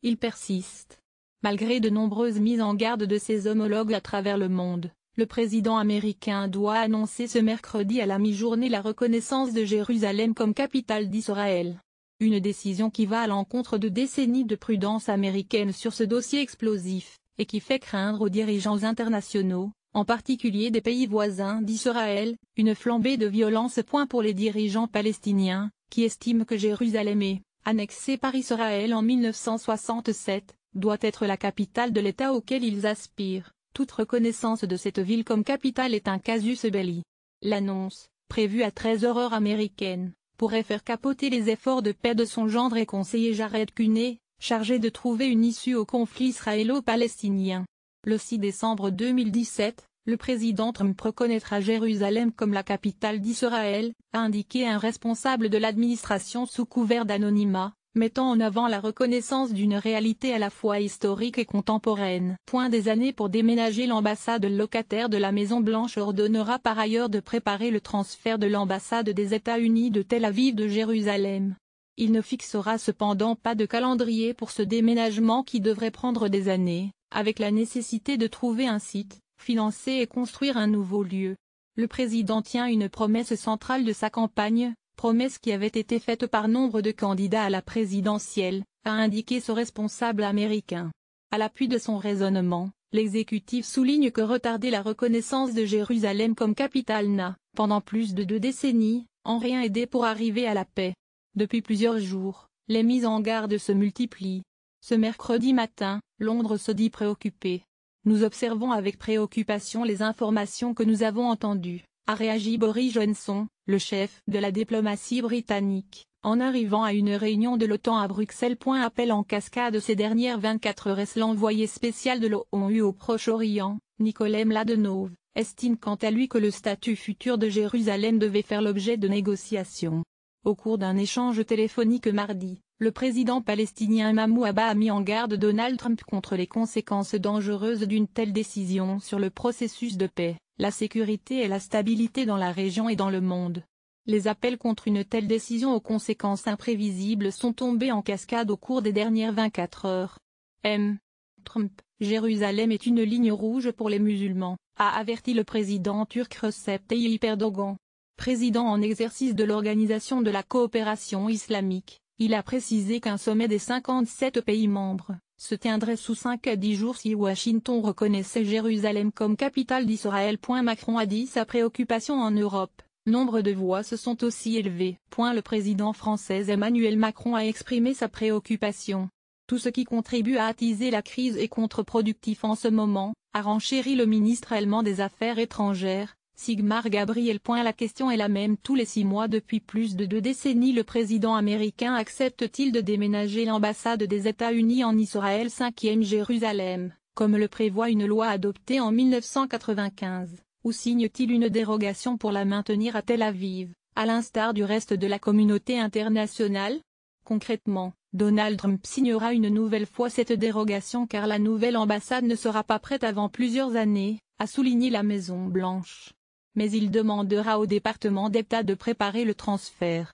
il persiste. Malgré de nombreuses mises en garde de ses homologues à travers le monde, le président américain doit annoncer ce mercredi à la mi-journée la reconnaissance de Jérusalem comme capitale d'Israël. Une décision qui va à l'encontre de décennies de prudence américaine sur ce dossier explosif, et qui fait craindre aux dirigeants internationaux, en particulier des pays voisins d'Israël, une flambée de violence. Pour les dirigeants palestiniens, qui estiment que Jérusalem est, annexée par Israël en 1967, doit être la capitale de l'État auquel ils aspirent, toute reconnaissance de cette ville comme capitale est un casus belli. L'annonce, prévue à 13h américaine, pourrait faire capoter les efforts de paix de son gendre et conseiller Jared Kushner, chargé de trouver une issue au conflit israélo-palestinien. Le 6 décembre 2017, le président Trump reconnaîtra Jérusalem comme la capitale d'Israël, a indiqué un responsable de l'administration sous couvert d'anonymat, mettant en avant la reconnaissance d'une réalité à la fois historique et contemporaine. Des années pour déménager l'ambassade. Le locataire de la Maison-Blanche ordonnera par ailleurs de préparer le transfert de l'ambassade des États-Unis de Tel Aviv de Jérusalem. Il ne fixera cependant pas de calendrier pour ce déménagement qui devrait prendre des années, avec la nécessité de trouver un site, financer et construire un nouveau lieu. Le président tient une promesse centrale de sa campagne, promesse qui avait été faite par nombre de candidats à la présidentielle, a indiqué ce responsable américain. À l'appui de son raisonnement, l'exécutif souligne que retarder la reconnaissance de Jérusalem comme capitale n'a, pendant plus de 2 décennies, en rien aidé pour arriver à la paix. Depuis plusieurs jours, les mises en garde se multiplient. Ce mercredi matin, Londres se dit préoccupée. Nous observons avec préoccupation les informations que nous avons entendues, a réagi Boris Johnson, le chef de la diplomatie britannique, en arrivant à une réunion de l'OTAN à Bruxelles. Appel en cascade ces dernières 24 heures. L'envoyé spécial de l'ONU au Proche-Orient, Nikolai Mladenov, estime quant à lui que le statut futur de Jérusalem devait faire l'objet de négociations. Au cours d'un échange téléphonique mardi, le président palestinien Mahmoud Abbas a mis en garde Donald Trump contre les conséquences dangereuses d'une telle décision sur le processus de paix, la sécurité et la stabilité dans la région et dans le monde. Les appels contre une telle décision aux conséquences imprévisibles sont tombés en cascade au cours des dernières 24 heures. Trump, Jérusalem est une ligne rouge pour les musulmans, a averti le président turc Recep Tayyip Erdogan. Président en exercice de l'Organisation de la coopération islamique, il a précisé qu'un sommet des 57 pays membres se tiendrait sous 5 à 10 jours si Washington reconnaissait Jérusalem comme capitale d'Israël. Macron a dit sa préoccupation en Europe. Nombre de voix se sont aussi élevées. Le président français Emmanuel Macron a exprimé sa préoccupation. Tout ce qui contribue à attiser la crise est contre-productif en ce moment, a renchéri le ministre allemand des Affaires étrangères, Sigmar Gabriel. La question est la même tous les 6 mois depuis plus de 2 décennies. Le président américain accepte-t-il de déménager l'ambassade des États-Unis en Israël 5e Jérusalem, comme le prévoit une loi adoptée en 1995, ou signe-t-il une dérogation pour la maintenir à Tel Aviv, à l'instar du reste de la communauté internationale? Concrètement, Donald Trump signera une nouvelle fois cette dérogation car la nouvelle ambassade ne sera pas prête avant plusieurs années, a souligné la Maison-Blanche. Mais il demandera au département d'État de préparer le transfert.